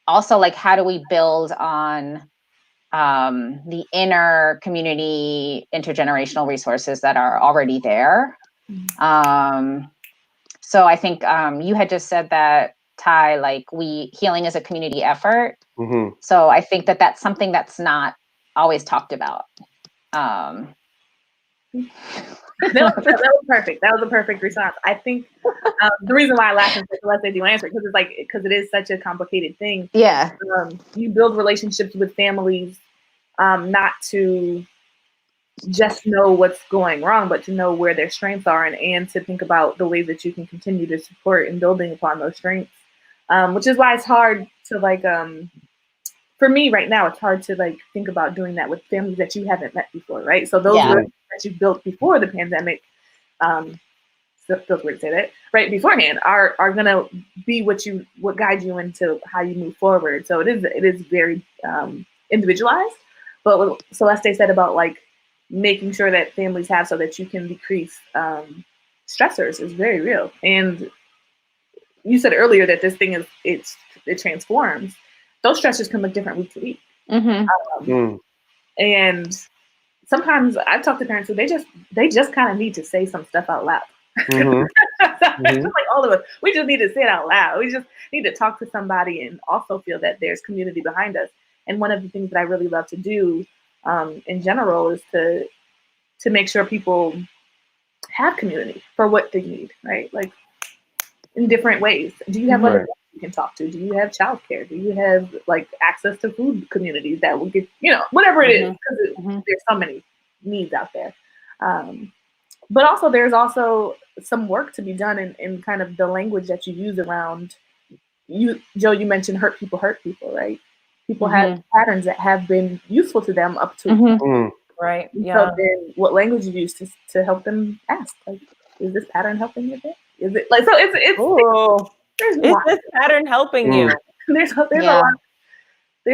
also, like, how do we build on the inner community, intergenerational resources that are already there? So I think you had just said that, Ty, like, healing is a community effort. So I think that's something that's not always talked about.
That was perfect. That was a perfect response. I think the reason why I laugh and say, "Let's say do answer," because it is such a complicated thing.
Yeah.
You build relationships with families, not to just know what's going wrong, but to know where their strengths are, and to think about the ways that you can continue to support and building upon those strengths. Which is why it's hard to for me right now, it's hard to think about doing that with families that you haven't met before, right? So those relationships that you built before the pandemic, feels weird to say that, right, beforehand, are gonna be what guide you into how you move forward. So it is very individualized. But what Celeste said about making sure that families have so that you can decrease stressors is very real. And you said earlier that this thing it transforms. Those stressors can look different week to week. And sometimes I've talked to parents who they just kind of need to say some stuff out loud. Just like all of us, we just need to say it out loud. We just need to talk to somebody and also feel that there's community behind us. And one of the things that I really love to do in general is to make sure people have community for what they need, right? Like, in different ways. Do you have other people you can talk to? Do you have childcare? Do you have access to food communities that will get, whatever it is, because there's so many needs out there. But also there's also some work to be done in kind of the language that you use around you. Joe, you mentioned hurt people, right? People have patterns that have been useful to them up to
right. Yeah.
So then what language you use to help them ask, is this pattern helping you? Is it so it's
is this pattern helping you?
There's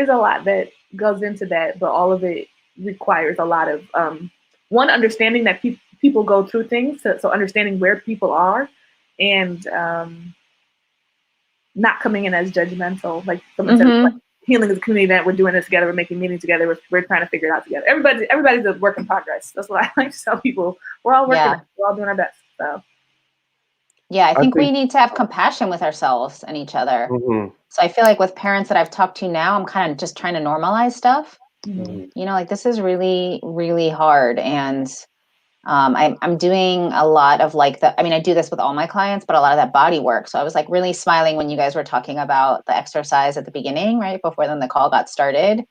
a lot that goes into that, but all of it requires a lot of one, understanding that people go through things, so understanding where people are, and not coming in as judgmental. Like someone said, healing is a community event. We're doing this together. We're making meetings together. We're trying to figure it out together. Everybody's a work in progress. That's what I like to tell people. We're all working. We're all doing our best. So.
Yeah, I think we need to have compassion with ourselves and each other. So I feel like with parents that I've talked to now, I'm kind of just trying to normalize stuff. This is really, really hard. And I'm doing a lot of I do this with all my clients, but a lot of that body work. So I was really smiling when you guys were talking about the exercise at the beginning, right? Before then the call got started.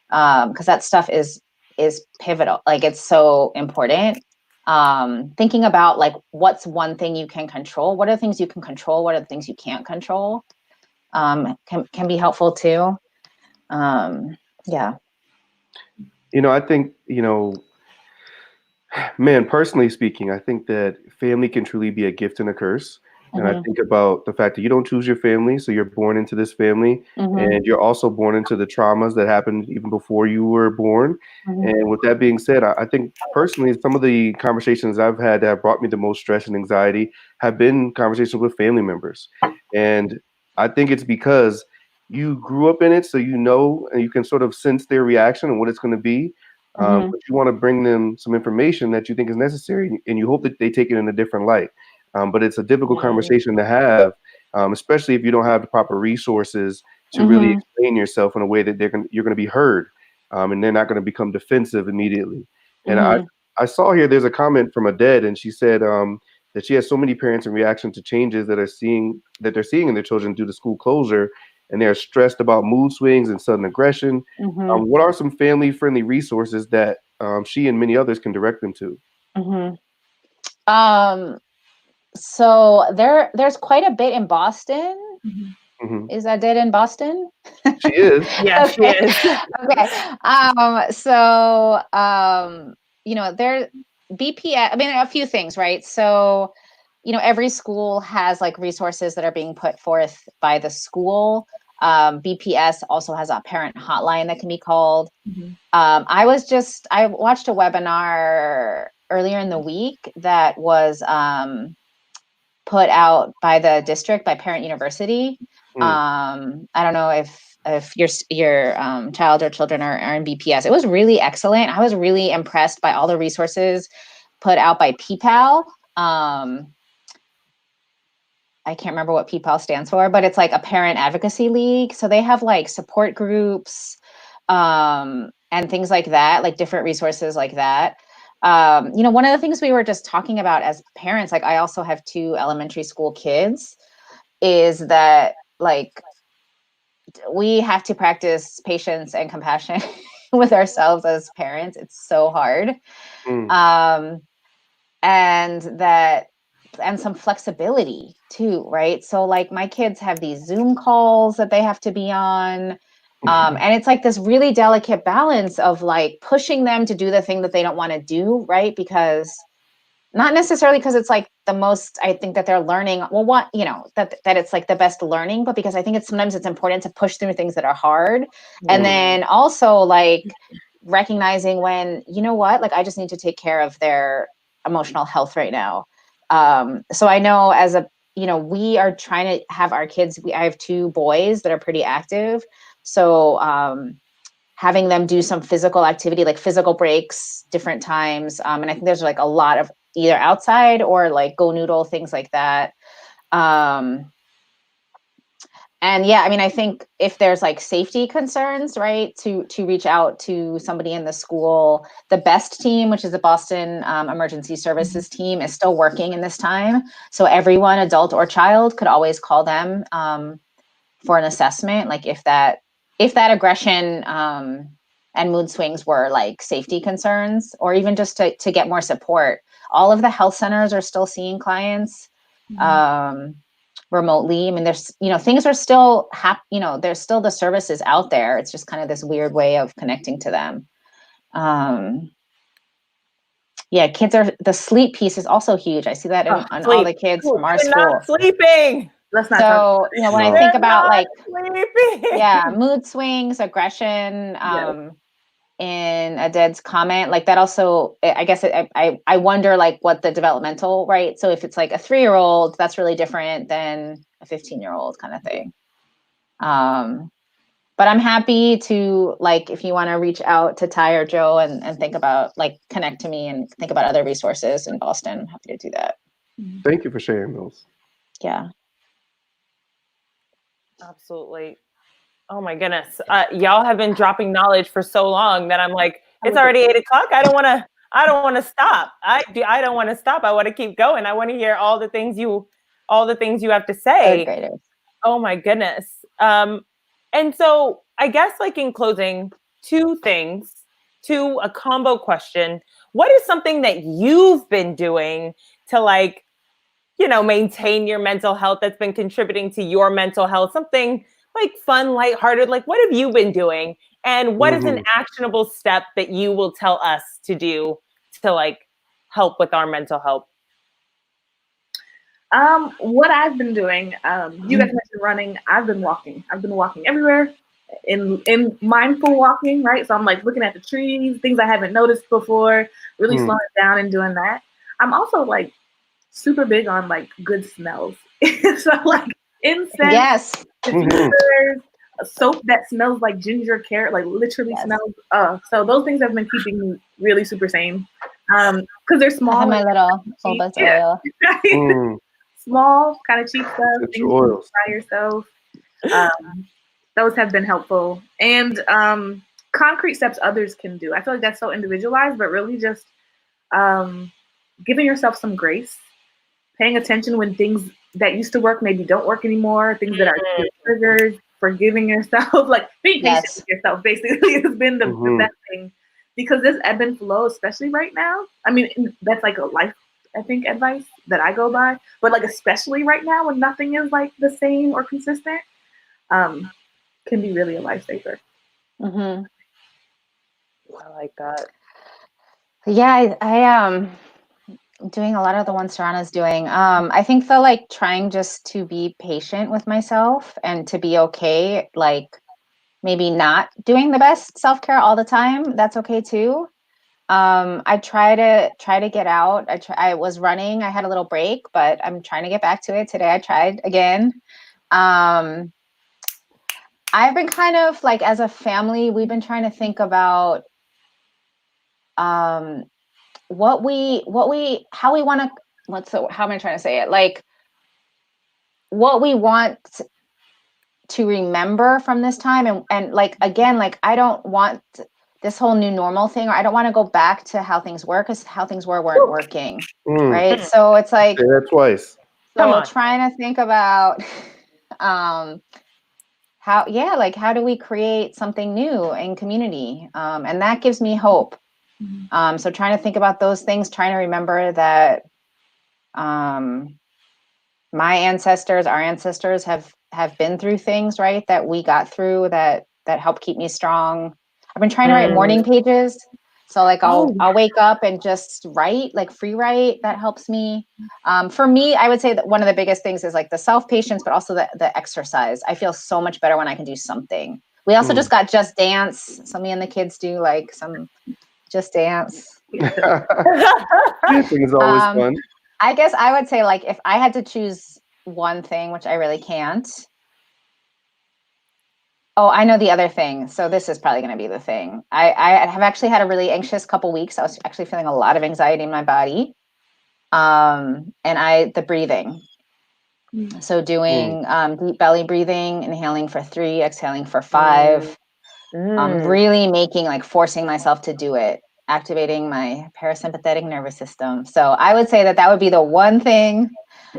Because that stuff is pivotal. It's so important. Thinking about what's one thing you can control, what are the things you can control, what are the things you can't control, can be helpful too.
I think, man, personally speaking, I think that family can truly be a gift and a curse. And I think about the fact that you don't choose your family, so you're born into this family, and you're also born into the traumas that happened even before you were born. And with that being said, I think personally, some of the conversations I've had that have brought me the most stress and anxiety have been conversations with family members. And I think it's because you grew up in it, so and you can sort of sense their reaction and what it's going to be. But you want to bring them some information that you think is necessary, and you hope that they take it in a different light. But it's a difficult conversation to have especially if you don't have the proper resources to really explain yourself in a way that you're going to be heard, and they're not going to become defensive immediately. And I saw here there's a comment from a dead, and she said that she has so many parents in reaction to changes that they're seeing in their children due to school closure, and they're stressed about mood swings and sudden aggression. What are some family-friendly resources that she and many others can direct them to?
So there's quite a bit in Boston. Is that dead in Boston?
She is.
Yeah, she is.
Okay. So there BPS, I mean, a few things, right? So, every school has like resources that are being put forth by the school. BPS also has a parent hotline that can be called. I watched a webinar earlier in the week that was put out by the district, by Parent University. I don't know if your child or children are in BPS. It was really excellent. I was really impressed by all the resources put out by PPAL. I can't remember what PPAL stands for, but it's like a parent advocacy league. So they have like support groups and things like that, like different resources like that. One of the things we were just talking about as parents, like I also have 2 elementary school kids, is that like we have to practice patience and compassion with ourselves as parents. It's so hard. And some flexibility too, right? So like my kids have these Zoom calls that they have to be on. And it's like this really delicate balance of like pushing them to do the thing that they don't want to do, right? Because not necessarily because it's like the most, I think that they're learning, that it's like the best learning, but because I think sometimes it's important to push through things that are hard. And then also like recognizing when, like I just need to take care of their emotional health right now. So I know we are trying to have our kids, I have 2 boys that are pretty active. So having them do some physical activity, like physical breaks, different times. And I think there's like a lot of either outside or like Go Noodle, things like that. And yeah, I mean, I think if there's like safety concerns, right, to reach out to somebody in the school. The BEST team, which is the Boston Emergency Services team, is still working in this time. So everyone, adult or child, could always call them for an assessment, like if that aggression and mood swings were like safety concerns, or even just to get more support. All of the health centers are still seeing clients remotely. I mean, there's, things are still, there's still the services out there. It's just kind of this weird way of connecting to them. The sleep piece is also huge. I see that on all the kids from our school.
Not sleeping.
Let's not
So, when I think about like,
sleeping.
mood swings, aggression, in Aded's comment, like that also, I guess I wonder like what the developmental, right? So if it's like a 3-year-old, that's really different than a 15-year-old kind of thing. But I'm happy to, like, if you want to reach out to Ty or Joe and think about, like, connect to me and think about other resources in Boston, I'm happy to do that.
Thank you for sharing those.
Yeah.
Absolutely. Oh my goodness. Y'all have been dropping knowledge for so long that I'm like, it's already 8 o'clock. I don't want to stop. I don't want to stop. I want to keep going. I want to hear all the things you have to say. Oh my goodness. And so I guess like in closing, 2 things, a combo question. What is something that you've been doing to like, maintain your mental health that's been contributing to your mental health? Something like fun, lighthearted, like what have you been doing? And what is an actionable step that you will tell us to do to like help with our mental health?
What I've been doing, you guys mentioned running. I've been walking everywhere in mindful walking, right? So I'm like looking at the trees, things I haven't noticed before, really slowing down and doing that. I'm also like super big on like good smells. So like incense, soap that smells like ginger, carrot, like literally smells. So those things have been keeping me really super sane. Because they're small.
I have my little bulbous oil.
small, kind of cheap stuff, things you can
oils.
buy yourself. Those have been helpful. And concrete steps others can do. I feel like that's so individualized, but really just giving yourself some grace, paying attention when things that used to work maybe don't work anymore, things that are triggers, forgiving yourself, like being patient with yourself basically has been the best thing, because this ebb and flow, especially right now, I mean, that's like a life, I think, advice that I go by, but like especially right now when nothing is like the same or consistent, can be really a lifesaver.
I like that.
Yeah, I doing a lot of the ones Sarana's doing. I think the like trying just to be patient with myself and to be okay, like maybe not doing the best self-care all the time. That's okay too. I try to get out. I was running. I had a little break, but I'm trying to get back to it today. I tried again. I've been kind of like, as a family, we've been trying to think about how we want to, how am I trying to say it? Like what we want to remember from this time. And like, again, like, I don't want this whole new normal thing, or I don't want to go back to how things were, because how things weren't working. Right. So it's like,
say that twice.
So trying to think about how do we create something new in community? And that gives me hope. So trying to think about those things, trying to remember that our ancestors have been through things, right, that we got through, that help keep me strong. I've been trying to write morning pages. So like I'll wake up and just write, like free write. That helps me. For me, I would say that one of the biggest things is like the self-patience, but also the exercise. I feel so much better when I can do something. We also just got Just Dance. So me and the kids do like some Just Dance.
Dancing is always fun.
I guess I would say, like, if I had to choose one thing, which I really can't. Oh, I know the other thing. So this is probably going to be the thing. I have actually had a really anxious couple weeks. I was actually feeling a lot of anxiety in my body. And the breathing. So doing deep belly breathing, inhaling for 3, exhaling for 5. Really forcing myself to do it, activating my parasympathetic nervous system. So I would say that would be the one thing.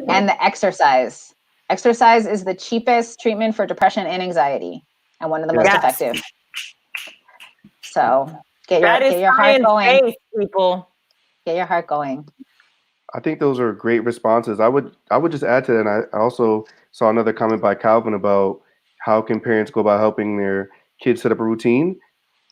And the exercise. Exercise is the cheapest treatment for depression and anxiety, and one of the most effective. So get your heart going,
people.
Get your heart going.
I think those are great responses. I would just add to that. And I also saw another comment by Calvin about how can parents go about helping their kids set up a routine.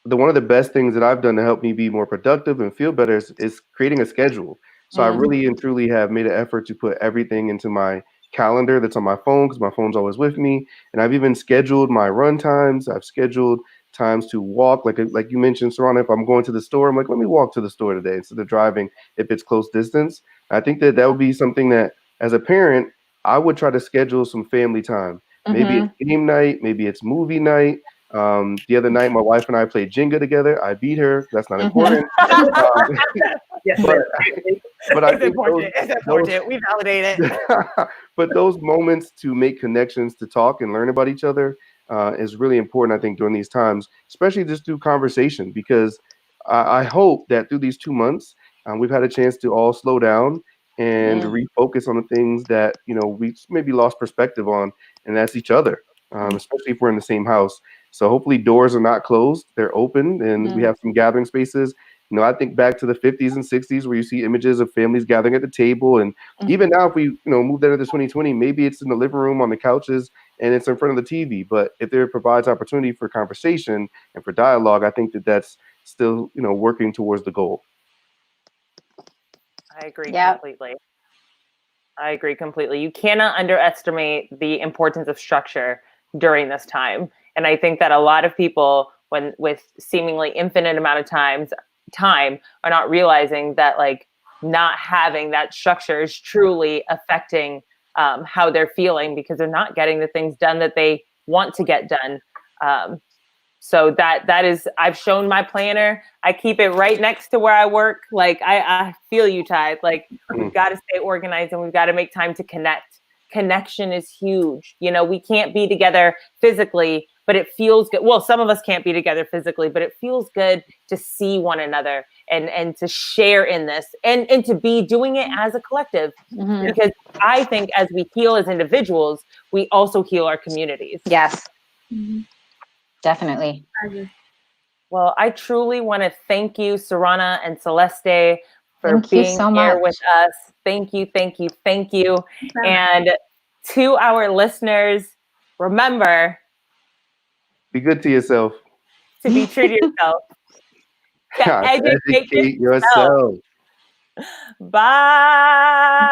One of the best things that I've done to help me be more productive and feel better is creating a schedule. So I really and truly have made an effort to put everything into my calendar that's on my phone, because my phone's always with me. And I've even scheduled my run times. I've scheduled times to walk, like you mentioned, Sarauna. If I'm going to the store, I'm like, let me walk to the store today instead of driving if it's close distance. I think that would be something that, as a parent, I would try to schedule some family time. Maybe it's game night, maybe it's movie night. The other night, my wife and I played Jenga together. I beat her. That's not important. But I think
it's important. We validate it.
But those moments to make connections, to talk and learn about each other is really important, I think, during these times, especially just through conversation, because I hope that through these 2 months, we've had a chance to all slow down and refocus on the things that, we maybe lost perspective on, and that's each other, especially if we're in the same house. So hopefully doors are not closed, they're open, and we have some gathering spaces. I think back to the 50s and 60s where you see images of families gathering at the table. And even now, if we, move that into 2020, maybe it's in the living room on the couches and it's in front of the TV. But if there provides opportunity for conversation and for dialogue, I think that that's still, working towards the goal.
I agree completely. I agree completely. You cannot underestimate the importance of structure during this time. And I think that a lot of people, when with seemingly infinite amount of time, are not realizing that like not having that structure is truly affecting how they're feeling, because they're not getting the things done that they want to get done. So that is, I've shown my planner. I keep it right next to where I work. Like I feel you, Ty. Like we've got to stay organized and we've got to make time to connect. Connection is huge. You know, we can't be together physically, but it feels good. Well, some of us can't be together physically, but it feels good to see one another and to share in this and to be doing it as a collective. Because I think as we heal as individuals, we also heal our communities.
Yes. Definitely.
Well, I truly want to thank you, Sarauna and Celeste, for being here with us. Thank you, thank you, thank you. And to our listeners, remember,
be good to yourself.
To be true to yourself. To educate yourself.
yourself.
Bye.